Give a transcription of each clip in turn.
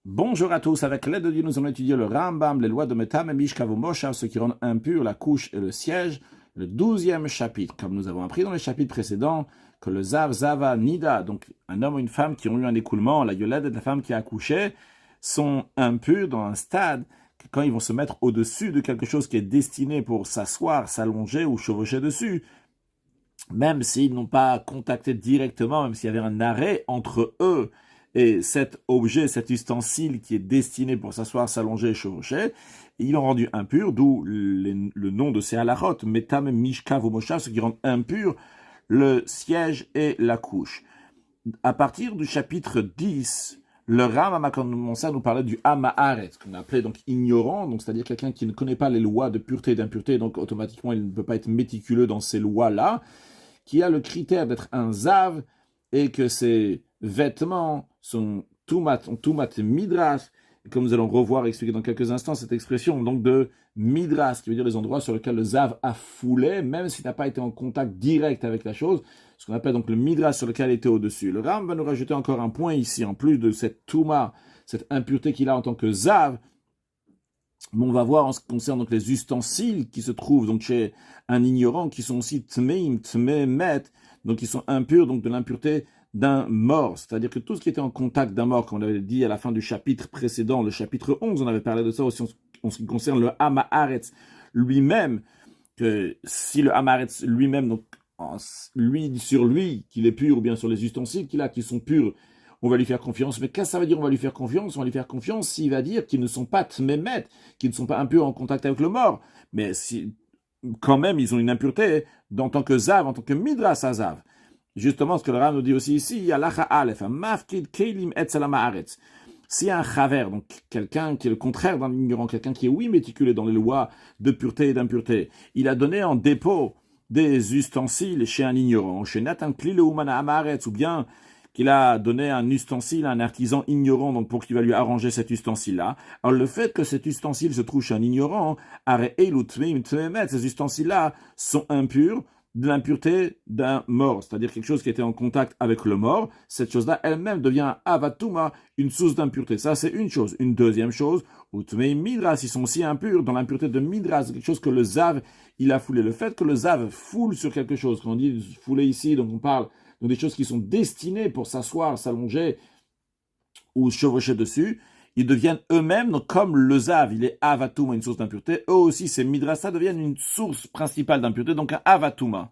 Bonjour à tous, avec l'aide de Dieu, nous allons étudier le Rambam, les lois de Metam et Mishkav Moshav, ce qui rend impur la couche et le siège, le 12e chapitre. Comme nous avons appris dans les chapitres précédents, que le Zav, Zava, Nida, donc un homme ou une femme qui ont eu un écoulement, la Yoled et la femme qui a accouché, sont impurs dans un stade quand ils vont se mettre au-dessus de quelque chose qui est destiné pour s'asseoir, s'allonger ou chevaucher dessus. Même s'ils n'ont pas contacté directement, même s'il y avait un arrêt entre eux et cet objet, cet ustensile qui est destiné pour s'asseoir, s'allonger et chevaucher, ils l'ont rendu impur, d'où le nom de ces halachot, Metam, Mishkav ou Moshav, ce qui rend impur le siège et la couche. À partir du chapitre 10, le Rambam a commencé à nous parler du Hamaaret, qu'on appelait donc ignorant, donc c'est-à-dire quelqu'un qui ne connaît pas les lois de pureté et d'impureté, donc automatiquement il ne peut pas être méticuleux dans ces lois-là, qui a le critère d'être un zav et que ses vêtements sont tumat midras, et comme nous allons revoir et expliquer dans quelques instants cette expression donc de midras, qui veut dire les endroits sur lesquels le zav a foulé, même s'il n'a pas été en contact direct avec la chose, ce qu'on appelle donc le midras sur lequel il était au-dessus. Le Ram va nous rajouter encore un point ici, en plus de cette touma, cette impureté qu'il a en tant que zav. Mais on va voir en ce qui concerne donc les ustensiles qui se trouvent donc chez un ignorant, qui sont aussi tmeim, tmemet, donc qui sont impurs, donc de l'impureté d'un mort. C'est-à-dire que tout ce qui était en contact d'un mort, comme on l'avait dit à la fin du chapitre précédent, le chapitre 11, on avait parlé de ça aussi en ce qui concerne le Hamaaretz lui-même, que si le Hamaaretz lui-même, donc lui sur lui, qu'il est pur, ou bien sur les ustensiles qu'il a, qui sont purs, on va lui faire confiance. Mais qu'est-ce que ça veut dire on va lui faire confiance? On va lui faire confiance s'il va dire qu'ils ne sont pas tmémet, qu'ils ne sont pas impurs en contact avec le mort. Mais si, quand même, ils ont une impureté en tant que zav, en tant que midras zav. Justement, ce que le Rav nous dit aussi ici, il y a l'acha alef, mafkid kelim etzalam haaretz. S'il y a un chaver, donc quelqu'un qui est le contraire d'un ignorant, quelqu'un qui est, oui, méticulé dans les lois de pureté et d'impureté, il a donné en dépôt des ustensiles chez un ignorant, chez Nathan Klile ou Mana Amaretz, ou bien qu'il a donné un ustensile à un artisan ignorant, donc pour qu'il va lui arranger cet ustensile-là. Alors le fait que cet ustensile se trouve chez un ignorant, ces ustensiles-là sont impurs, de l'impureté d'un mort, c'est-à-dire quelque chose qui était en contact avec le mort, cette chose-là elle-même devient avatuma, une source d'impureté. Ça, c'est une chose. Une deuxième chose, utmei midras, ils sont aussi impurs dans l'impureté de midras, quelque chose que le zav, il a foulé. Le fait que le zav foule sur quelque chose, quand on dit fouler ici, donc on parle donc des choses qui sont destinées pour s'asseoir, s'allonger ou chevaucher dessus, ils deviennent eux-mêmes, donc comme le zav, il est avatuma, une source d'impureté, eux aussi, ces midrasa deviennent une source principale d'impureté, donc un avatuma.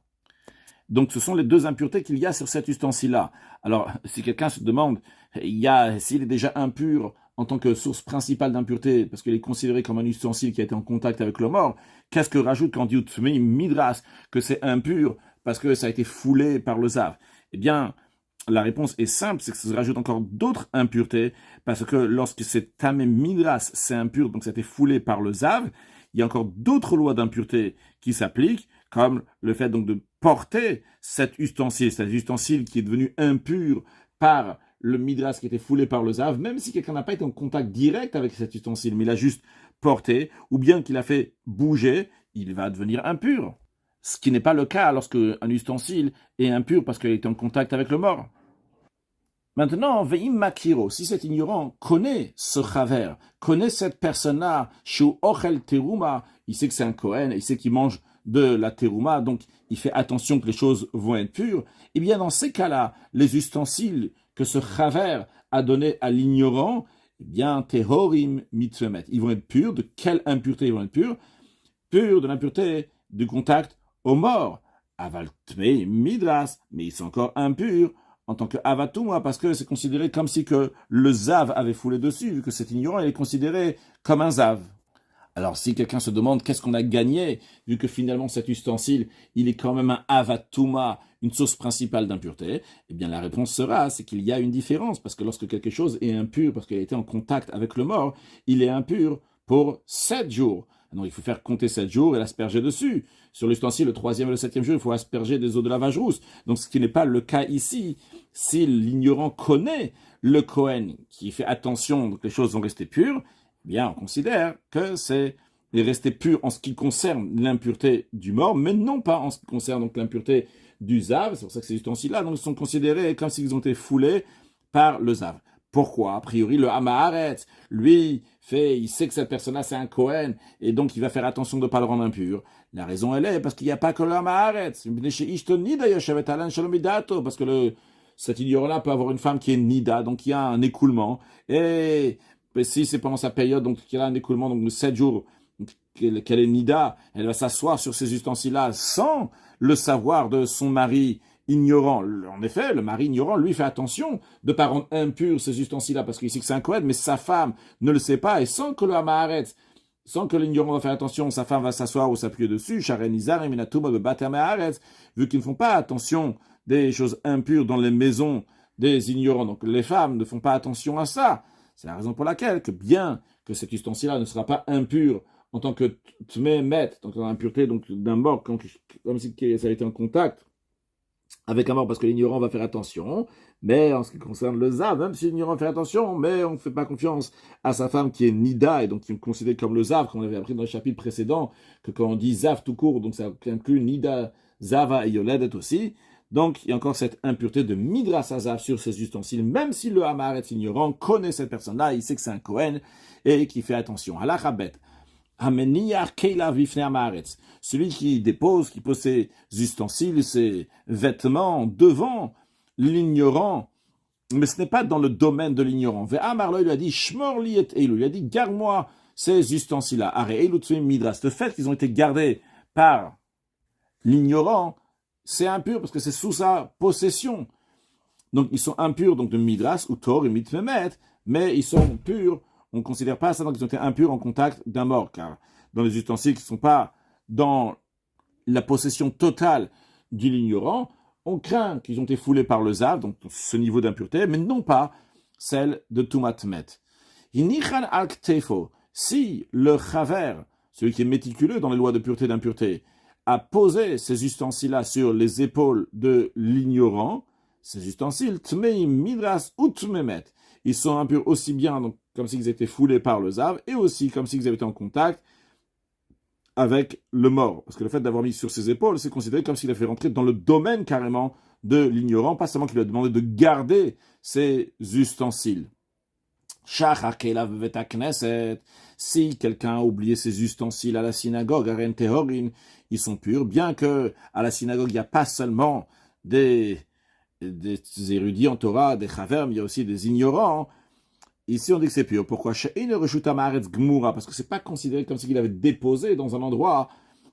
Donc ce sont les deux impuretés qu'il y a sur cet ustensile-là. Alors, si quelqu'un se demande, s'il est déjà impur en tant que source principale d'impureté, parce qu'il est considéré comme un ustensile qui a été en contact avec le mort, qu'est-ce que rajoute quand on dit midras, que c'est impur parce que ça a été foulé par le zav? Eh bien, la réponse est simple, c'est que ça se rajoute encore d'autres impuretés, parce que lorsque c'est tamé midras, c'est impur, donc ça a été foulé par le zav, il y a encore d'autres lois d'impureté qui s'appliquent, comme le fait donc de porter cet ustensile qui est devenu impur par le midras qui était foulé par le zav, même si quelqu'un n'a pas été en contact direct avec cet ustensile, mais il a juste porté, ou bien qu'il a fait bouger, il va devenir impur. Ce qui n'est pas le cas lorsque un ustensile est impur parce qu'il est en contact avec le mort. Maintenant, ve'im makiro, si cet ignorant connaît ce chaver, connaît cette personne-là, shu ochel teruma, il sait que c'est un Kohen, il sait qu'il mange de la teruma, donc il fait attention que les choses vont être pures, et bien dans ces cas-là, les ustensiles que ce chaver a donné à l'ignorant, eh bien, tehorim mitzvemet, ils vont être purs. De quelle impureté ils vont être purs? Purs de l'impureté du contact au mort. Avaltme midras, mais ils sont encore impurs en tant que avatuma, parce que c'est considéré comme si que le zav avait foulé dessus, vu que cet ignorant, il est considéré comme un zav. Alors, si quelqu'un se demande qu'est-ce qu'on a gagné, vu que finalement cet ustensile, il est quand même un avatuma, une source principale d'impureté, eh bien la réponse sera, c'est qu'il y a une différence, parce que lorsque quelque chose est impur, parce qu'il a été en contact avec le mort, il est impur pour 7 jours. Donc il faut faire compter 7 jours et l'asperger dessus. Sur l'ustensile, le 3e et le 7e jour, il faut asperger des eaux de lavage rousse. Donc ce qui n'est pas le cas ici. Si l'ignorant connaît le Kohen qui fait attention, donc les choses vont rester pures, eh bien on considère que c'est resté pur en ce qui concerne l'impureté du mort, mais non pas en ce qui concerne donc l'impureté du zav. C'est pour ça que ces ustensiles-là donc, sont considérés comme s'ils ont été foulés par le zav. Pourquoi? A priori, le Hamaharetz, lui, il sait que cette personne-là, c'est un Kohen, et donc il va faire attention de ne pas le rendre impur. La raison, elle est, parce qu'il n'y a pas que le Hamaharetz. Parce que cet ignorant-là peut avoir une femme qui est Nida, donc il y a un écoulement. Et si c'est pendant sa période, donc il y a un écoulement, donc de 7 jours, qu'elle est Nida, elle va s'asseoir sur ces ustensiles-là sans le savoir de son mari ignorant. En effet, le mari ignorant, lui, fait attention de ne pas rendre impur ces ustensiles-là, parce qu'il sait que c'est un Kohen, mais sa femme ne le sait pas, et sans que le Hamaharetz, sans que l'ignorant va faire attention, sa femme va s'asseoir ou s'appuyer dessus, vu qu'ils ne font pas attention des choses impures dans les maisons des ignorants. Donc les femmes ne font pas attention à ça. C'est la raison pour laquelle, que bien que cet ustensile-là ne sera pas impur en tant que tmemet, donc en impureté donc d'un mort, comme si ça a été en contact avec un mort, parce que l'ignorant va faire attention, mais en ce qui concerne le Zav, même si l'ignorant fait attention, mais on ne fait pas confiance à sa femme qui est Nida, et donc qui est considérée comme le Zav, comme on avait appris dans le chapitre précédent, que quand on dit Zav tout court, donc ça inclut Nida, Zava et Yoledet aussi. Donc il y a encore cette impureté de Midras Zav sur ces ustensiles, même si le Hamaharetz ignorant connaît cette personne-là, il sait que c'est un Kohen, et qui fait attention. Halachabet. Celui qui pose ses ustensiles, ses vêtements devant l'ignorant, mais ce n'est pas dans le domaine de l'ignorant. Ve'amarlo, il lui a dit, Shmorli et Eilu, il a dit, garde-moi ces ustensiles-là. Are Eilu Tzvim Midras. Le fait qu'ils ont été gardés par l'ignorant, c'est impur parce que c'est sous sa possession. Donc ils sont impurs donc de Midras ou Tor et Mitmemet, mais ils sont purs. On ne considère pas ça, donc ils ont été impurs en contact d'un mort, car dans les ustensiles qui ne sont pas dans la possession totale de l'ignorant, on craint qu'ils ont été foulés par le Zav, donc ce niveau d'impureté, mais non pas celle de Tumatmet. Inichan al-Ktefo, si le Chaver, celui qui est méticuleux dans les lois de pureté et d'impureté, a posé ces ustensiles-là sur les épaules de l'ignorant, ces ustensiles, Tmeim Midras ou Tmemet, ils sont impurs aussi bien donc, comme s'ils étaient foulés par le Zav, et aussi comme s'ils avaient été en contact avec le mort. Parce que le fait d'avoir mis sur ses épaules, c'est considéré comme s'il a fait rentrer dans le domaine carrément de l'ignorant, pas seulement qu'il lui a demandé de garder ses ustensiles. Si quelqu'un a oublié ses ustensiles à la synagogue, ils sont purs, bien que à la synagogue, il n'y a pas seulement des érudits en Torah, des chaver, mais il y a aussi des ignorants. Ici, on dit que c'est pur. Pourquoi? Parce que c'est pas considéré comme s'il avait déposé dans un endroit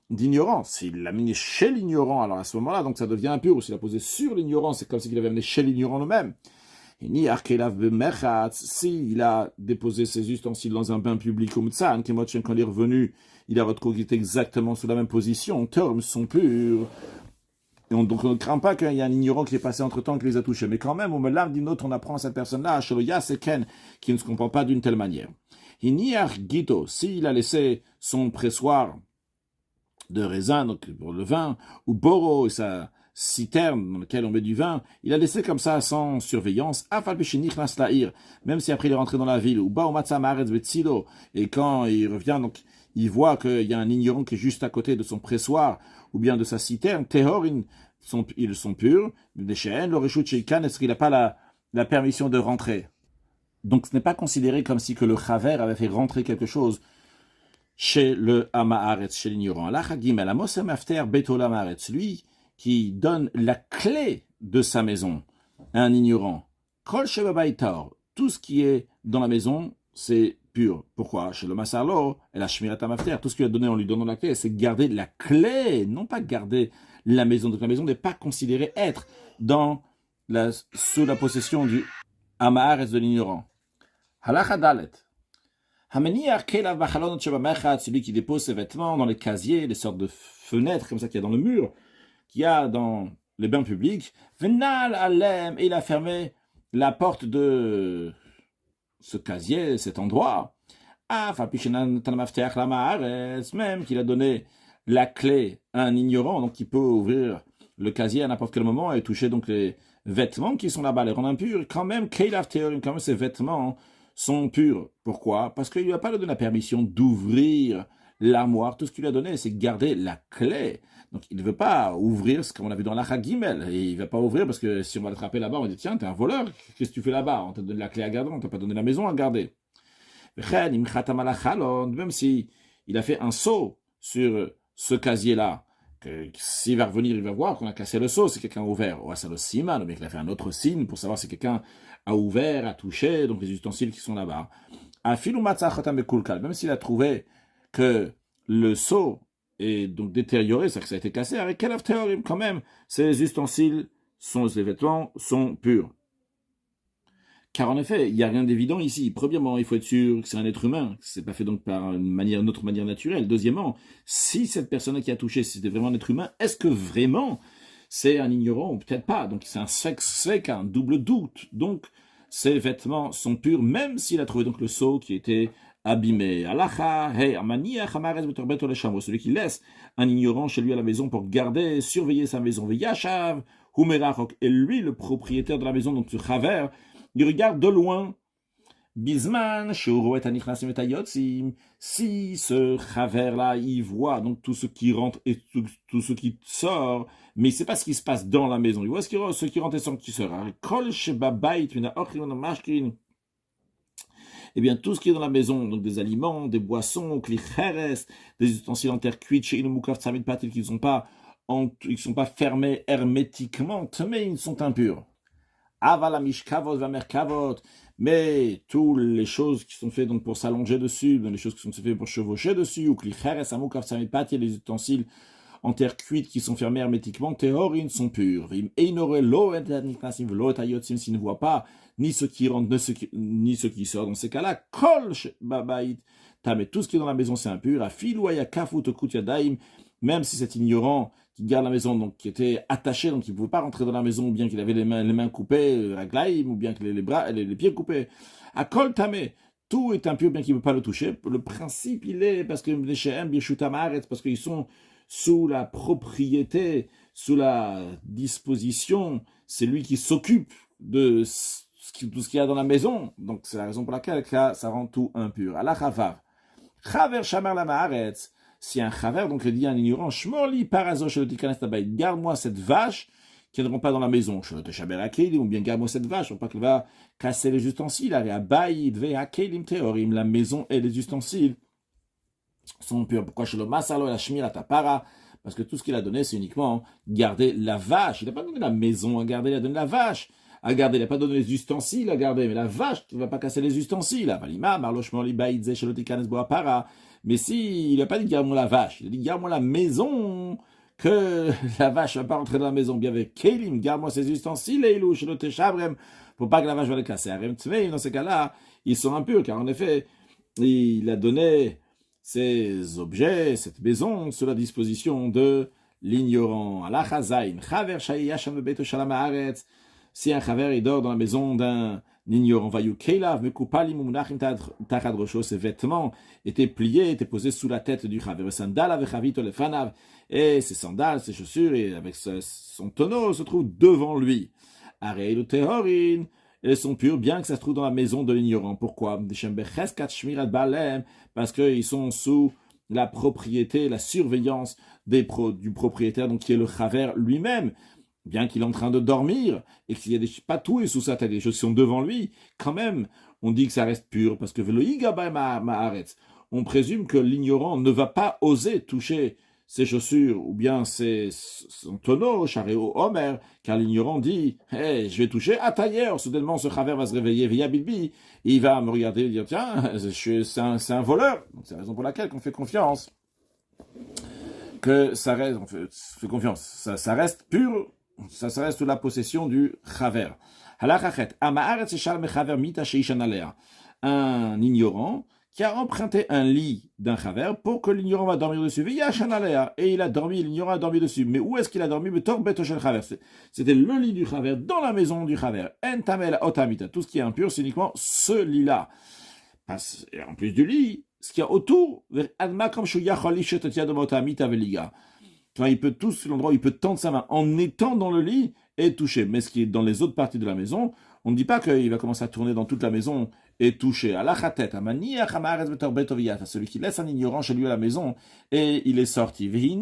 d'ignorant. S'il l'a mis chez l'ignorant, alors à ce moment-là, donc ça devient impur. Ou s'il l'a posé sur l'ignorant, c'est comme s'il avait amené chez l'ignorant lui-même. S'il a déposé ses ustensiles dans un bain public comme ça, quand il est revenu, il a retrouvé qu'il était exactement sous la même position. Termes sont purs. Donc on ne craint pas qu'il y ait un ignorant qui est passé entre-temps et qui les a touchés. Mais quand même, on me l'a dit, on apprend à cette personne-là, qui ne se comprend pas d'une telle manière. Gito, s'il a laissé son pressoir de raisin, donc pour le vin, ou Boro et sa citerne dans laquelle on met du vin, il a laissé comme ça sans surveillance, même si après il est rentré dans la ville, ou et quand il revient, donc il voit qu'il y a un ignorant qui est juste à côté de son pressoir, ou bien de sa citerne, ils sont purs, les Shehen, le Reshut Sheikan, est-ce qu'il n'a pas la permission de rentrer? Donc ce n'est pas considéré comme si que le Chaver avait fait rentrer quelque chose chez le Hamaharetz, chez l'ignorant. Lui qui donne la clé de sa maison à un ignorant. Tout ce qui est dans la maison, c'est pur. Pourquoi? Chez le Masarlo, et la Shmirat Mafter, tout ce qu'il a donné en lui donnant la clé, c'est garder la clé, non pas garder la maison. Donc la maison n'est pas considérée être sous la possession du Hamaharetz de l'ignorant. Halacha Dalet. Celui qui dépose ses vêtements dans les casiers, les sortes de fenêtres comme ça qu'il y a dans le mur, qu'il y a dans les bains publics, Venal Alem, et il a fermé la porte de ce casier, cet endroit. Même qu'il a donné la clé à un ignorant, donc il peut ouvrir le casier à n'importe quel moment et toucher donc les vêtements qui sont là-bas, les rendre impurs. Quand même, quand même ces vêtements sont purs. Pourquoi? Parce qu'il ne lui a pas donné la permission d'ouvrir l'armoire, tout ce qu'il lui a donné, c'est garder la clé. Donc, il ne veut pas ouvrir ce qu'on a vu dans l'Acha Gimel. Et il ne va pas ouvrir parce que si on va l'attraper là-bas, on dit, tiens, t'es un voleur, qu'est-ce que tu fais là-bas? On t'a donné la clé à garder, on t'a pas donné la maison à garder. Même si il a fait un saut sur ce casier-là, s'il va revenir, il va voir qu'on a cassé le seau, c'est quelqu'un a ouvert. Ou à le siman, mais il a fait un autre signe pour savoir si quelqu'un a ouvert, a touché, donc les ustensiles qui sont là-bas. Même s'il a trouvé que le seau est donc détérioré, c'est-à-dire que ça a été cassé, avec quel théorie quand même, ces ustensiles, les vêtements sont purs. Car en effet, il n'y a rien d'évident ici. Premièrement, il faut être sûr que c'est un être humain, que ce n'est pas fait donc par une autre manière naturelle. Deuxièmement, si cette personne qui a touché, si c'était vraiment un être humain, est-ce que vraiment c'est un ignorant ou peut-être pas? Donc c'est un sec, un double doute. Donc ces vêtements sont purs, même s'il a trouvé donc le seau qui était abîmé. Celui qui laisse un ignorant chez lui à la maison pour garder, surveiller sa maison. Et lui, le propriétaire de la maison, donc ce chaver, il regarde de loin. Bisman, si ce chaver-là, il voit donc tout ce qui rentre et tout ce qui sort, mais il ne sait pas ce qui se passe dans la maison. Il voit ce qui rentre et ce qui sort. Eh bien, tout ce qui est dans la maison, donc des aliments, des boissons, des ustensiles en terre cuite, chez Inumukov Tsamid Patil, qui ne sont pas fermés hermétiquement, mais ils sont impurs. Avala mishkavot va merkavot, mais toutes les choses qui sont faites donc pour s'allonger dessus, les choses qui sont faites pour chevaucher dessus, ou klicheres amukav samipati, les ustensiles en terre cuite qui sont fermés hermétiquement, théorin sont purs. S'il ne voit pas ni ce qui rentre ni ce qui sort, dans ces cas-là, kol babait, mais tout ce qui est dans la maison c'est impur. Afilouaya kafut okut même si cet ignorant qui garde la maison, donc qui était attaché, donc il ne pouvait pas rentrer dans la maison, ou bien qu'il avait les mains coupées, raglaïm, ou bien qu'il avait les bras, les pieds coupés. À kol tamé, tout est impur, bien qu'il ne peut pas le toucher. Le principe, il est, parce que parce qu'ils sont sous la propriété, sous la disposition, c'est lui qui s'occupe de tout ce qu'il y a dans la maison. Donc c'est la raison pour laquelle ça rend tout impur. Allah chavar. Chaver shamar la ma'aretz. Si un chaver, donc il dit à un ignorant, Shmorli parazo shelotikanes tabayit, garde-moi cette vache qui ne rentre pas dans la maison, Sheloteshaber hakelim, ou bien garde-moi cette vache, pour pas qu'elle va casser les ustensiles, abayit ve hakelim teorim, la maison et les ustensiles sont purs. Pourquoi Shelomasalo et la shmira tapara? Parce que tout ce qu'il a donné, c'est uniquement garder la vache. Il n'a pas donné la maison à garder, il a donné la vache à garder. Il n'a pas donné les ustensiles à garder, mais la vache qui ne va pas casser les ustensiles. Avalima, marloshmorli baïdze shelotikanes boapara. Mais si, il n'a pas dit garde-moi la vache, il a dit garde-moi la maison, que la vache ne va pas rentrer dans la maison. Bien avec Kélim, garde-moi ses ustensiles, et il pour pas que la vache va les casser. Dans ces cas-là, ils sont impurs, car en effet, il a donné ces objets, cette maison, sous la disposition de l'ignorant. Allah chazain, chaver shayi yasham bebeto shalom haaretz. Si un chaver il dort dans la maison d'un ignorant, ses vêtements étaient pliés, étaient posés sous la tête du chaver. Et ses sandales, ses chaussures, et avec son tonneau se trouvent devant lui. Elles sont pures, bien que ça se trouve dans la maison de l'ignorant. Pourquoi? Parce qu'ils sont sous la propriété, la surveillance du propriétaire, donc qui est le chaver lui-même. Bien qu'il est en train de dormir, et qu'il y a pas tout est sous sa tête, des choses qui sont devant lui, quand même, on dit que ça reste pur, parce que on présume que l'ignorant ne va pas oser toucher ses chaussures, ou bien son tonneau, charéo, Homer, car l'ignorant dit, hey, je vais toucher, tailleur, soudainement ce chaver va se réveiller, via Bilbi, et il va me regarder et dire, tiens, c'est un voleur. Donc c'est la raison pour laquelle on fait confiance. Que ça reste, on fait confiance, ça reste pur, ça reste sous la possession du chaver. Un ignorant qui a emprunté un lit d'un chaver pour que l'ignorant va dormir dessus. Et il a dormi, l'ignorant a dormi dessus. Mais où est-ce qu'il a dormi? C'était le lit du chaver, dans la maison du chaver. Tout ce qui est impur, c'est uniquement ce lit-là. Et en plus du lit, ce qu'il y a autour, quand il peut tout sur l'endroit où il peut tendre sa main en étant dans le lit et toucher. Mais ce qui est dans les autres parties de la maison, On ne dit pas qu'il va commencer à tourner dans toute la maison et toucher. Celui qui laisse un ignorant chez lui à la maison et il est sorti. Et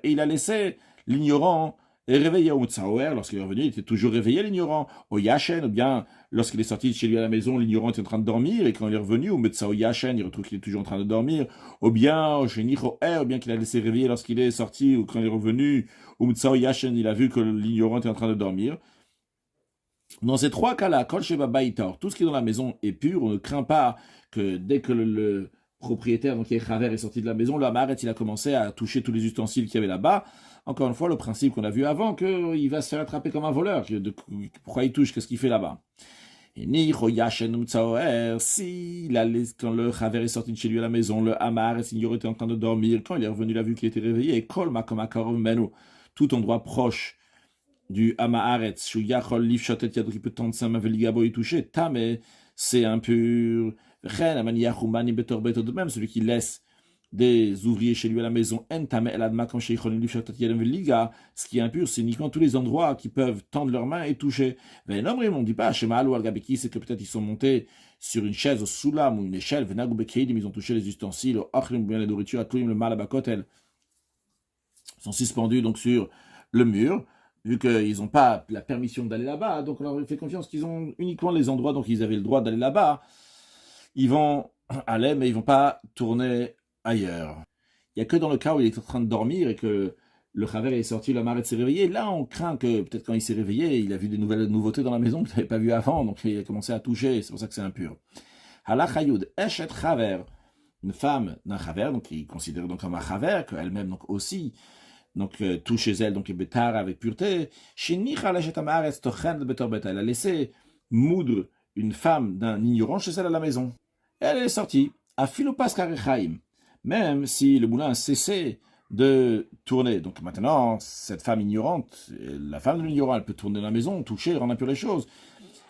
il a laissé l'ignorant et réveillé au Mutsaoer. Lorsqu'il est revenu, il était toujours réveillé, l'ignorant. Au Yachen, ou bien lorsqu'il est sorti de chez lui à la maison, l'ignorant était en train de dormir. Et quand il est revenu, au Mutsao Yachen, il retrouve qu'il est toujours en train de dormir. Ou bien au Shenichoer, ou bien qu'il a laissé réveiller lorsqu'il est sorti ou quand il est revenu. Au Mutsao Yachen, il a vu que l'ignorant était en train de dormir. Dans ces trois cas-là, Kol Sheba Baitor, tout ce qui est dans la maison est pur, on ne craint pas que dès que le propriétaire, donc Chaver, est sorti de la maison, le Hamaret, il a commencé à toucher tous les ustensiles qu'il y avait là-bas. Encore une fois, le principe qu'on a vu avant, qu'il va se faire attraper comme un voleur. Pourquoi il touche? Qu'est-ce qu'il fait là-bas? Et si quand le Chaver est sorti de chez lui à la maison, le Hamaret, il était en train de dormir, quand il est revenu, il a vu qu'il était réveillé, et Kol Makomakarov Menu, tout endroit proche du Hamaharetz, Shu Yachol Livshotet Yadri, qui peut tendre sa main Veligabo y toucher, Tame, c'est impur. Ren, Amani Yachumani Betor Beto, de même, celui qui laisse des ouvriers chez lui à la maison, En Tame El Adma, comme chez Yachol Livshotet Yadri Veliga, ce qui est impur, c'est uniquement tous les endroits qui peuvent tendre leurs mains et toucher. Mais non, on ne dit pas, chez Mahal ou Al-Gabeki, c'est que peut-être ils sont montés sur une chaise au Soulam ou une échelle, Venagou Bekeidim, ils ont touché les ustensiles, au Achlim, bien la nourriture, à Toulim, le mal à Bakotel. Ils sont suspendus donc sur le mur. Vu qu'ils n'ont pas la permission d'aller là-bas, donc on leur fait confiance qu'ils ont uniquement les endroits dont ils avaient le droit d'aller là-bas. Ils vont aller, mais ils ne vont pas tourner ailleurs. Il n'y a que dans le cas où il est en train de dormir et que le Chaver est sorti, le Hamaret s'est réveillé. Là, on craint que peut-être quand il s'est réveillé, il a vu des nouvelles nouveautés dans la maison qu'il n'avait pas vu avant, donc il a commencé à toucher, c'est pour ça que c'est impur. Halachayud, Eshet Chaver, une femme d'un Chaver, donc qui est considérée donc comme un Chaver, qu'elle-même donc aussi, donc tout chez elle, donc bétar avec pureté. Elle a laissé moudre une femme d'un ignorant chez elle à la maison. Elle est sortie à Philopaskarechaim, même si le moulin a cessé de tourner. Donc maintenant, cette femme ignorante, la femme de l'ignorant, elle peut tourner dans la maison, toucher, rendre impur les choses.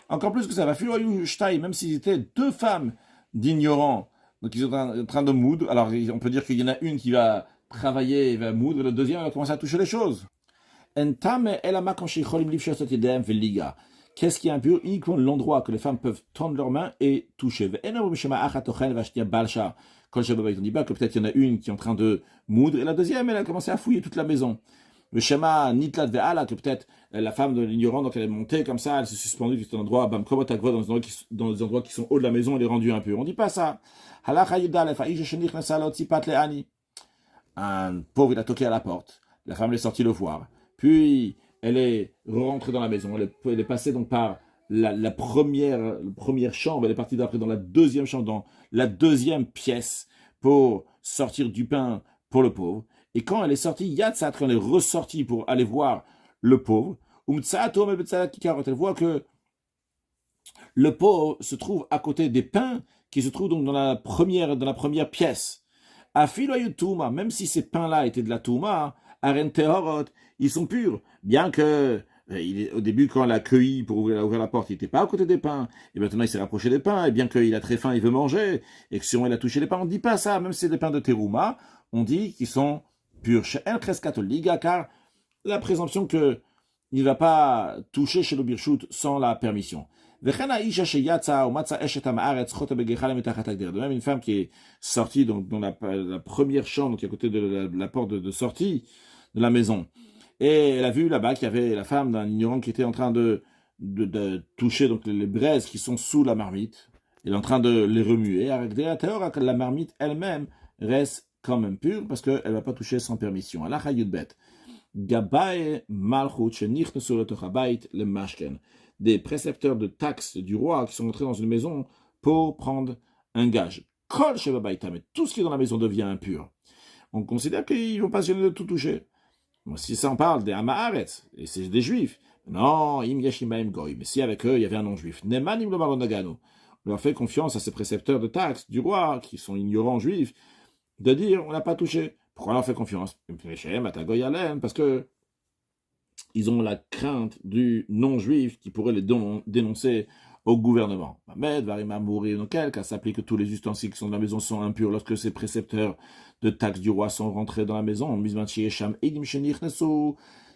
Encore plus que ça va Philoyushtai, même s'ils étaient deux femmes d'ignorants, donc ils sont en train de moudre. Alors on peut dire qu'il y en a une qui va travailler, il va moudre, le deuxième va commencer à toucher les choses. Qu'est-ce qui est impur? Uniquement l'endroit que les femmes peuvent tendre leurs mains et toucher. On ne dit pas que peut-être il y en a une qui est en train de moudre et la deuxième, elle a commencé à fouiller toute la maison. Le schéma nitlat ve'ala, que peut-être la femme de l'ignorant, donc elle est montée comme ça, elle s'est suspendue dans un endroit, dans des endroits qui sont hauts de la maison, elle est rendue impure. On ne dit pas ça. Un pauvre, il a toqué à la porte. La femme est sortie le voir. Puis, elle est rentrée dans la maison. Elle est passée donc par la première chambre. Elle est partie d'après dans la deuxième chambre, dans la deuxième pièce pour sortir du pain pour le pauvre. Et quand elle est sortie, Yatsat, quand elle est ressortie pour aller voir le pauvre, elle voit que le pauvre se trouve à côté des pains qui se trouvent donc dans la première pièce. Même si ces pains-là étaient de la Touma, Aren Tehorot, ils sont purs. Bien que, au début, quand elle a cueilli pour ouvrir la porte, il n'était pas à côté des pains. Et maintenant, il s'est rapproché des pains. Et bien qu'il a très faim, il veut manger. Et que si on a touché les pains, on ne dit pas ça. Même si c'est des pains de Teruma, on dit qu'ils sont purs. Chez El Kreskato Liga, car la présomption qu'il ne va pas toucher chez le Birchut sans la permission. De même, une femme qui est sortie dans la première chambre qui est à côté de la porte de sortie de la maison, et elle a vu là-bas qu'il y avait la femme d'un ignorant qui était en train de toucher donc les braises qui sont sous la marmite. Elle est en train de les remuer. La marmite elle-même reste quand même pure parce qu'elle ne va pas toucher sans permission. Allah Hayudbet. Gabae Malchut Shenichne sur le Tochabait le Mashken. Des précepteurs de taxes du roi qui sont entrés dans une maison pour prendre un gage. Kol Shebabaita, mais tout ce qui est dans la maison devient impur. On considère qu'ils ne vont pas se gêner de tout toucher. Bon, si ça en parle des Hamaharetz, et c'est des juifs, non, Im Yashimaim Goy, mais si avec eux il y avait un non-juif, Nemanim lo Baronagano, on leur fait confiance à ces précepteurs de taxes du roi qui sont ignorants juifs, de dire on n'a pas touché. Pourquoi on leur fait confiance? Parce que ils ont la crainte du non-juif qui pourrait les dénoncer au gouvernement. Ahmed, Varima mourir dans quel cas s'applique que tous les ustensiles qui sont dans la maison sont impurs lorsque ces précepteurs de taxes du roi sont rentrés dans la maison.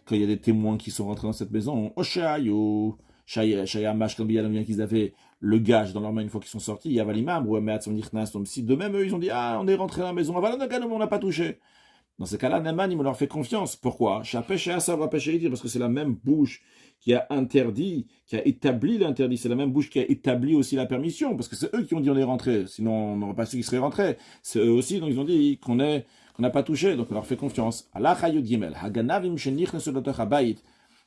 Quand il y a des témoins qui sont rentrés dans cette maison, Oshayu, Shayamash, comme bien qu'ils avaient le gage dans leur main une fois qu'ils sont sortis, Yavalimam, ou Meatzon Nichnas, donc si de même eux ils ont dit, ah, on est rentré dans la maison, on n'a pas touché. Dans ce cas-là, Naman, il me leur fait confiance. Pourquoi? Parce que c'est la même bouche qui a interdit, qui a établi l'interdit. C'est la même bouche qui a établi aussi la permission. Parce que c'est eux qui ont dit on est rentré. Sinon, on n'aurait pas su qu'ils seraient rentrés. C'est eux aussi, donc ils ont dit qu'on n'a pas touché. Donc on leur fait confiance. Allah Chayud Gimel. Haganavim shenich nesodotach habayit.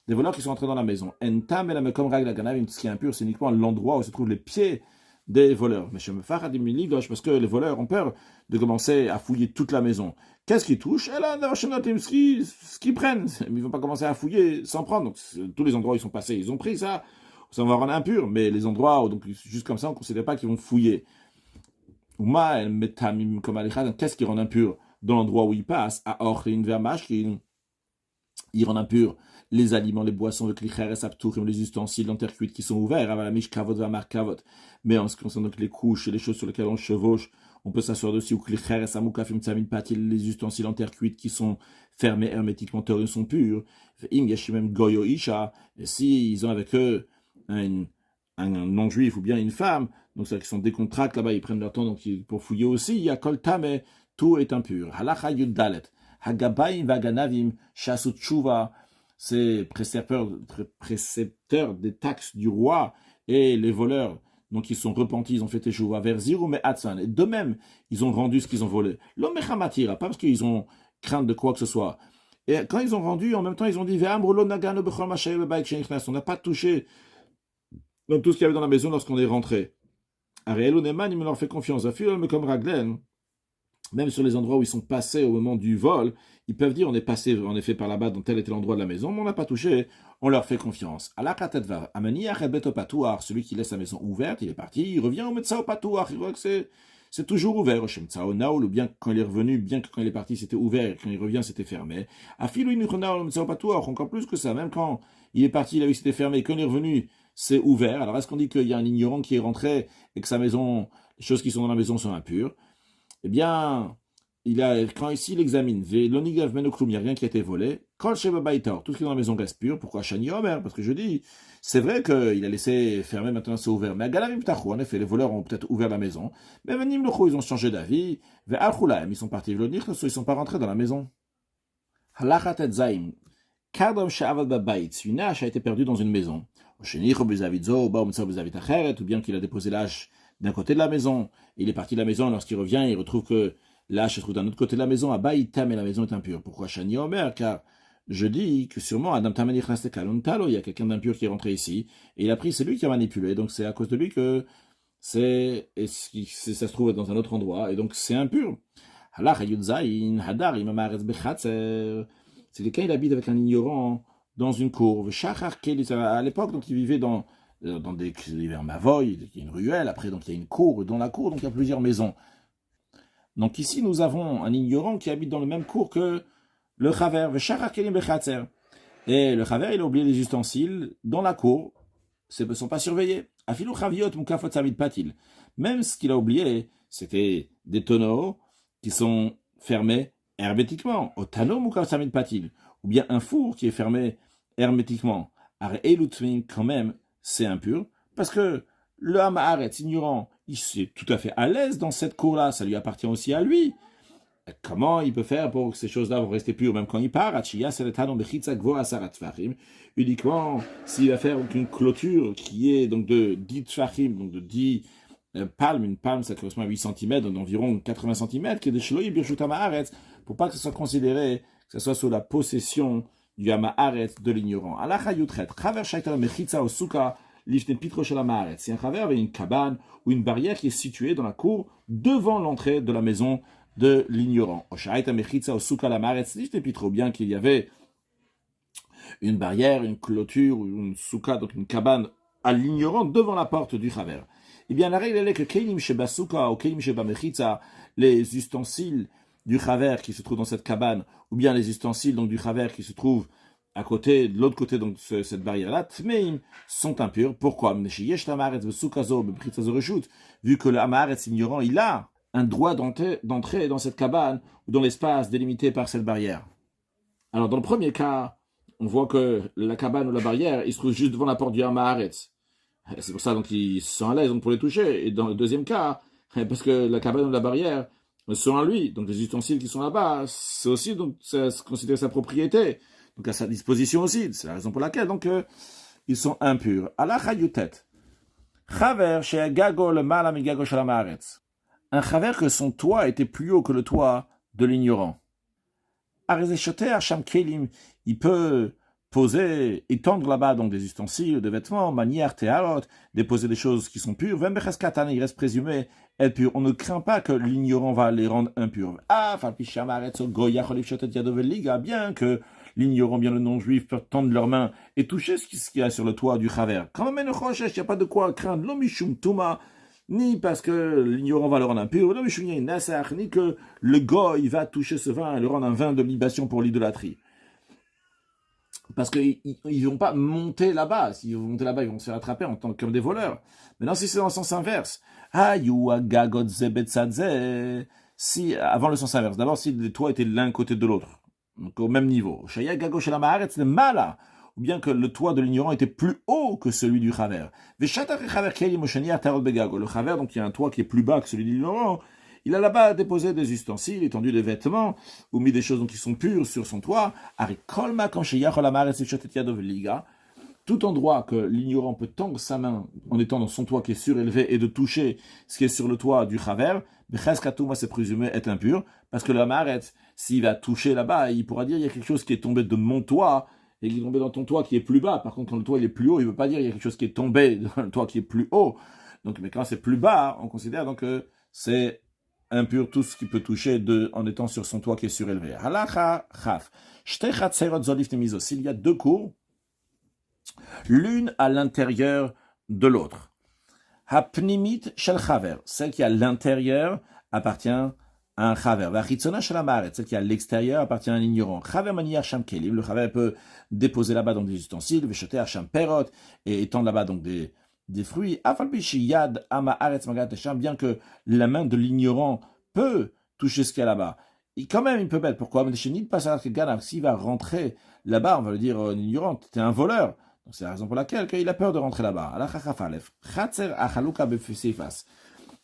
Des voleurs qui sont entrés dans la maison. Entam et la mekom rag la ganavim, ce qui est impur, c'est uniquement l'endroit où se trouvent les pieds des voleurs. Mais je me fais parce que les voleurs ont peur de commencer à fouiller toute la maison. Qu'est-ce qu'ils touchent? Et là, ce qu'ils prennent. Ils ne vont pas commencer à fouiller sans prendre. Donc, tous les endroits où ils sont passés, ils ont pris ça. Ça va rendre impur. Mais les endroits où, donc, juste comme ça, on ne considère pas qu'ils vont fouiller. Qu'est-ce qui rend impur dans l'endroit où ils passent? À or, une vermache qui rend impur les aliments, les boissons, les ustensiles en terre cuite qui sont ouverts. Mais en ce qui concerne donc les couches et les choses sur lesquelles on chevauche, on peut s'asseoir dessus, ou les ustensiles en terre cuite qui sont fermés hermétiquement, ils sont purs. Et si ils ont avec eux un non-juif ou bien une femme, donc c'est-à-dire qu'ils sont décontractés là-bas, ils prennent leur temps donc, pour fouiller aussi, il y a kolta, mais tout est impur. Halacha yuddalet, hagabayim vaganavim, shasut tshuva, c'est précepteurs des taxes du roi et les voleurs. Donc ils sont repentis, ils ont fait teshuva vers Ziru mais Hatsan. Et de même, ils ont rendu ce qu'ils ont volé. L'homme pas parce qu'ils ont crainte de quoi que ce soit. Et quand ils ont rendu, en même temps, ils ont dit on n'a pas touché dans tout ce qu'il y avait dans la maison lorsqu'on est rentré. Ariel Oneman, il me leur fait confiance. Comme Raglen, même sur les endroits où ils sont passés au moment du vol, ils peuvent dire on est passé en effet par là-bas dans tel et tel endroit de la maison, mais on n'a pas touché, on leur fait confiance. Celui qui laisse la maison ouverte, il est parti, il revient au médecin au patouar, il voit que c'est toujours ouvert, ou bien quand il est revenu, bien que quand il est parti c'était ouvert, et quand il revient c'était fermé. Encore plus que ça, même quand il est parti, il a vu que c'était fermé, et quand il est revenu, c'est ouvert. Alors est-ce qu'on dit qu'il y a un ignorant qui est rentré et que sa maison, les choses qui sont dans la maison sont impures? Eh bien, quand ici il examine, il n'y a rien qui a été volé, tout ce qui est dans la maison reste pur. Pourquoi Shani Omer? Parce que je dis, c'est vrai qu'il a laissé fermer, maintenant c'est ouvert. Mais à Galavim Tachou, en effet, les voleurs ont peut-être ouvert la maison. Mais Venim Lochou, ils ont changé d'avis. Ils sont partis venir, ils ne sont pas rentrés dans la maison. Halachat Zaim. Kadam Sha'avad Babait, une hache a été perdue dans une maison. Ou bien qu'il a déposé l'âge d'un côté de la maison, il est parti de la maison, lorsqu'il revient, il retrouve que l'âge se trouve d'un autre côté de la maison, à Baïtam, et la maison est impure. Pourquoi Shani Omer? Car je dis que sûrement, Adam Tamanich Nastekalontalo, il y a quelqu'un d'impur qui est rentré ici, et il a pris, c'est lui qui a manipulé, donc c'est à cause de lui que ça se trouve dans un autre endroit, et donc c'est impur. C'est quelqu'un, il habite avec un ignorant dans une cour. À l'époque, donc il vivait dans des vers Mavoy, il y a une ruelle, après donc il y a une cour, dans la cour donc il y a plusieurs maisons. Donc ici nous avons un ignorant qui habite dans le même cour que le Chaver, et le Chaver il a oublié les ustensiles dans la cour, ne sont pas surveillés. Même ce qu'il a oublié, c'était des tonneaux qui sont fermés hermétiquement, ou bien un four qui est fermé hermétiquement. Quand même, c'est impur, parce que le Hamaharetz, ignorant, il est tout à fait à l'aise dans cette cour-là, ça lui appartient aussi à lui. Comment il peut faire pour que ces choses-là vont rester pures, même quand il part? Uniquement s'il va faire une clôture qui est donc de 10 tfachim, donc de 10 palmes. Une palme, ça correspond à 8 cm, donc d'environ 80 cm, qui est de Shloï Birshut Hamaharetz, pour pas que ce soit considéré, que ce soit sous la possession du Hamaharetz de l'ignorant. Alacha Yutret, Chaver Shaitan Mechitza Osuka, Liften Pitro Shel Hamaharetz. Si un Chaver avait une cabane ou une barrière qui est située dans la cour devant l'entrée de la maison de l'ignorant. Oshaita Mechitza Osuka Hamaharetz, Liften Pitro, bien qu'il y avait une barrière, une clôture ou une souka, donc une cabane à l'ignorant devant la porte du Chaver. Eh bien, la règle elle est que Keilim Sheba Souka ou Keilim Sheba Mechitza, les ustensiles du Chaver qui se trouvent dans cette cabane, ou bien les ustensiles donc, du Chaver qui se trouvent à côté, de l'autre côté donc, de cette barrière-là, Tmeim, sont impurs. Pourquoi? Vu que le Hamaharetz ignorant, il a un droit d'entrer dans cette cabane ou dans l'espace délimité par cette barrière. Alors, dans le premier cas, on voit que la cabane ou la barrière, il se trouve juste devant la porte du Hamaharetz. C'est pour ça donc ils sont à l'aise donc, pour les toucher. Et dans le deuxième cas, parce que la cabane ou la barrière sont à lui, donc les ustensiles qui sont là-bas, c'est aussi donc c'est considéré sa propriété, donc à sa disposition aussi. C'est la raison pour laquelle donc ils sont impurs. Allah Chayutet. Chaver chez Gago le mal amigago shel Hamaharetz. Un chaver que son toit était plus haut que le toit de l'ignorant. Il peut poser, étendre là-bas donc des ustensiles, des vêtements, manière, théarot, déposer des choses qui sont pures. Il reste présumé être pur. On ne craint pas que l'ignorant va les rendre impurs. Bien que l'ignorant, bien le non-juif, peut tendre leurs mains et toucher ce qu'il y a sur le toit du chaver. Quand même, il n'y a pas de quoi craindre. L'omishum tuma, ni parce que l'ignorant va le rendre impur, ni que le goy va toucher ce vin et le rendre un vin de libation pour l'idolâtrie. Parce qu'ils ne vont pas monter là-bas. S'ils vont monter là-bas, ils vont se faire attraper en tant que comme des voleurs. Maintenant, si c'est dans le sens inverse, si, avant le sens inverse, d'abord si les toits étaient l'un côté de l'autre, donc au même niveau, ou bien que le toit de l'ignorant était plus haut que celui du chaver. Le chaver, donc il y a un toit qui est plus bas que celui de l'ignorant, il a là-bas déposé des ustensiles, étendu des vêtements, ou mis des choses donc, qui sont pures sur son toit. Tout endroit que l'ignorant peut tendre sa main en étant dans son toit qui est surélevé et de toucher ce qui est sur le toit du chaver, c'est présumé être impur, parce que le Hamaharetz, s'il va toucher là-bas, il pourra dire il y a quelque chose qui est tombé de mon toit, et qui est tombé dans ton toit qui est plus bas. Par contre, quand le toit il est plus haut, il ne veut pas dire il y a quelque chose qui est tombé dans le toit qui est plus haut. Donc, mais quand c'est plus bas, on considère donc que c'est impur tout ce qui peut toucher en étant sur son toit qui est surélevé. Halacha chaf. S'il y a deux cours, l'une à l'intérieur de l'autre. Hapnimit shel chaver, celle qui est à l'intérieur appartient à un chaver. Vachitzona shel Hamaharetz, celle qui est à l'extérieur appartient à un ignorant. Chaver maniar sham kelim, le chaver peut déposer là-bas donc des ustensiles, vechoter sham perot, et étendre là-bas donc des fruits. Afalpi yad Hamaharetz magat sham, bien que la main de l'ignorant peut toucher ce qu'il y a là-bas. Et quand même, il peut mettre. Pourquoi? S'il va rentrer là-bas, on va lui dire ignorant, t'es un voleur. Donc c'est la raison pour laquelle il a peur de rentrer là-bas.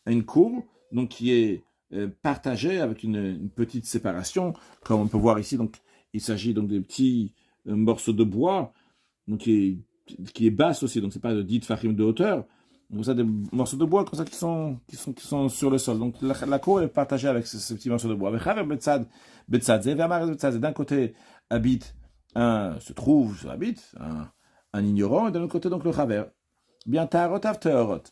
Une cour donc, qui est partagée avec une petite séparation, comme on peut voir ici. Donc, il s'agit donc de petits morceaux de bois donc, qui est basse aussi. Donc, ce n'est pas de 10 fachim de hauteur. Donc, ça, des morceaux de bois comme ça qui sont sur le sol. Donc, la cour est partagée avec ces petits morceaux de bois. D'un côté, habite un ignorant, et de l'autre côté, donc, le chaver. Bien, ta'arot av teorot.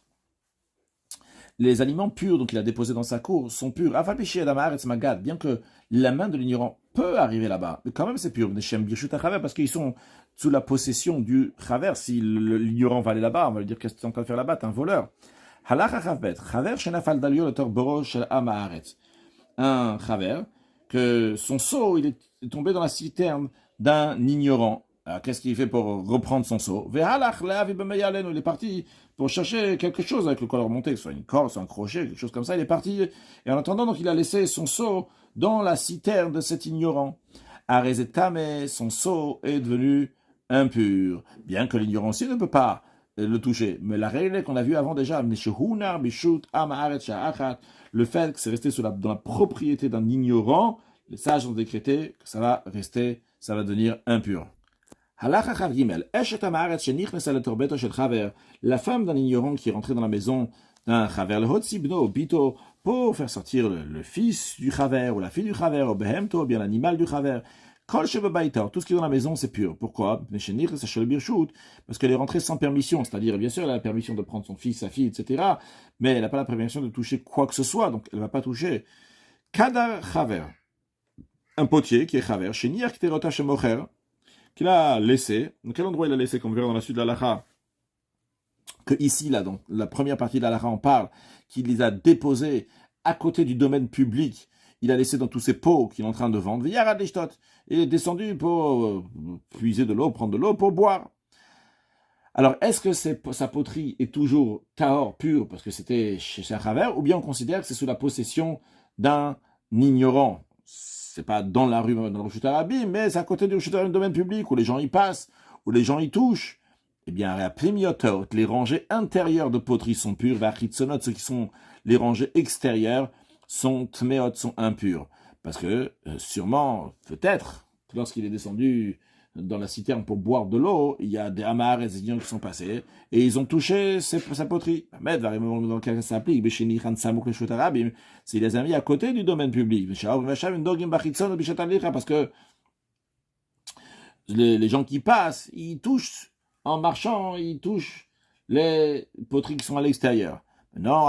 Les aliments purs, donc, il a déposés dans sa cour, sont purs. Bien que la main de l'ignorant peut arriver là-bas, mais quand même, c'est pur. Parce qu'ils sont sous la possession du chaver. Si l'ignorant va aller là-bas, on va lui dire qu'est-ce que tu es en train de faire là-bas, t'es un voleur. Un chaver, que son seau, il est tombé dans la citerne d'un ignorant. Alors, qu'est-ce qu'il fait pour reprendre son seau? Il est parti pour chercher quelque chose avec le quoi remonter, que ce soit une corde, soit un crochet, quelque chose comme ça. Il est parti, et en attendant, donc, il a laissé son seau dans la citerne de cet ignorant. Arezetame, son seau est devenu impur, bien que l'ignorant aussi ne peut pas le toucher. Mais la règle qu'on a vue avant déjà, le fait que c'est resté dans la propriété d'un ignorant, les sages ont décrété que ça va devenir impur. La femme d'un ignorant qui est rentrée dans la maison d'un chaver, le hotzibno, bito, pour faire sortir le fils du chaver, ou la fille du chaver, ou behemto, bien l'animal du chaver, tout ce qui est dans la maison, c'est pur. Pourquoi? Parce qu'elle est rentrée sans permission, c'est-à-dire, bien sûr, elle a la permission de prendre son fils, sa fille, etc., mais elle n'a pas la permission de toucher quoi que ce soit, donc elle ne va pas toucher. Kadar chaver, un potier qui est chaver, chenir kterota shemocher, qu'il a laissé. Dans quel endroit il a laissé, comme on verra dans la suite de l'Alacha, que ici, là, dans la première partie de l'Alacha, on parle qu'il les a déposés à côté du domaine public. Il a laissé dans tous ses pots qu'il est en train de vendre. Il est descendu pour puiser de l'eau, prendre de l'eau pour boire. Alors, est-ce que sa poterie est toujours tahor, pure, parce que c'était chez un chaver, ou bien on considère que c'est sous la possession d'un ignorant? c'est pas dans la rue, dans le Reshut Harabim, mais c'est à côté du Reshut Harabim, domaine public, où les gens y passent, où les gens y touchent. Eh bien, les rangées intérieures de poterie sont pures, Vachitzonot, ceux qui sont les rangées extérieures, sont tmeot, sont impures. Parce que, sûrement, peut-être, lorsqu'il est descendu dans la citerne pour boire de l'eau, il y a des Hamar et des Zidion qui sont passés, et ils ont touché sa poterie. Mais dans le cas que ça s'applique, c'est les amis à côté du domaine public. Parce que les gens qui passent, ils touchent, en marchant, ils touchent les poteries qui sont à l'extérieur. Non,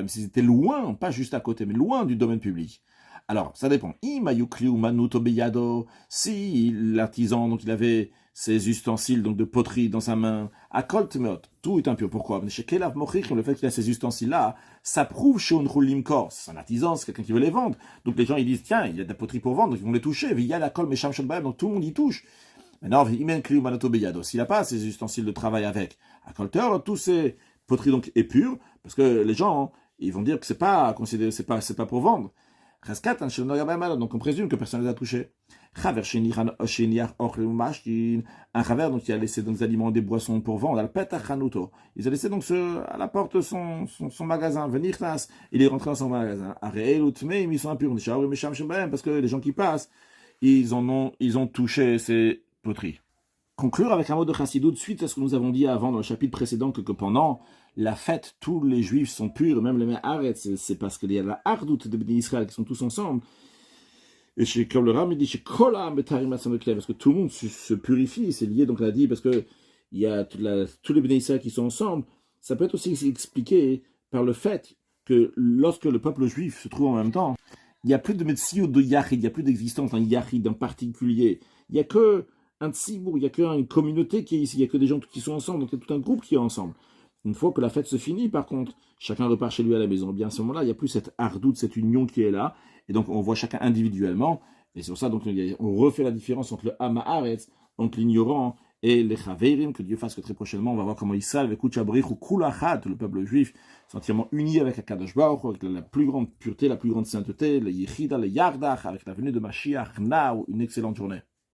si c'était loin, pas juste à côté, mais loin du domaine public. Alors, ça dépend. Si l'artisan, donc il avait ses ustensiles donc de poterie dans sa main, à koltmeot, tout est impur. Pourquoi? Le fait qu'il a ces ustensiles-là, ça prouve chez Limkor. C'est un artisan, c'est quelqu'un qui veut les vendre. Donc les gens, ils disent, tiens, il y a de la poterie pour vendre, donc ils vont les toucher. Il y a la kol, donc tout le monde y touche. Maintenant, s'il n'a pas ses ustensiles de travail avec, à kolter, tous ces poteries donc est pure, parce que les gens, ils vont dire que c'est pas considéré, c'est pas pour vendre. Donc on présume que personne ne les a touchés. Un chaver donc il a laissé des aliments, des boissons pour vendre. Il a laissé donc à la porte de son magasin. Il est rentré dans son magasin. Ils sont impurs. Parce que les gens qui passent, ils ont touché ces poteries. Conclure avec un mot de Chassidut suite à ce que nous avons dit avant dans le chapitre précédent que pendant la fête, tous les juifs sont purs, même les Me'aretz, c'est parce qu'il y a la hardout de Bnei Israël qui sont tous ensemble. Et comme le Ram dit, parce que tout le monde se purifie, c'est lié donc à la dit, parce que il y a tous les Bnei Israël qui sont ensemble. Ça peut être aussi expliqué par le fait que lorsque le peuple juif se trouve en même temps, il n'y a plus de Metsiout de Yachid, il n'y a plus d'existence d'un Yachid en particulier. Il n'y a que un tzibour, il n'y a qu'une communauté qui est ici, il n'y a que des gens qui sont ensemble, donc il y a tout un groupe qui est ensemble. Une fois que la fête se finit, par contre, chacun repart chez lui à la maison. Bien à ce moment-là, il n'y a plus cette hardoute, cette union qui est là, et donc on voit chacun individuellement, et c'est pour ça donc on refait la différence entre le Hamaharetz, entre l'ignorant et les Chaverim, que Dieu fasse que très prochainement, on va voir comment ils salvent, écoute Chabrich ou Kulachat, le peuple juif, est entièrement uni avec Akadosh Baruch, avec la plus grande pureté, la plus grande sainteté, le Yechida, le Yardach, avec la venue de Mashiach, now, une excellente journée.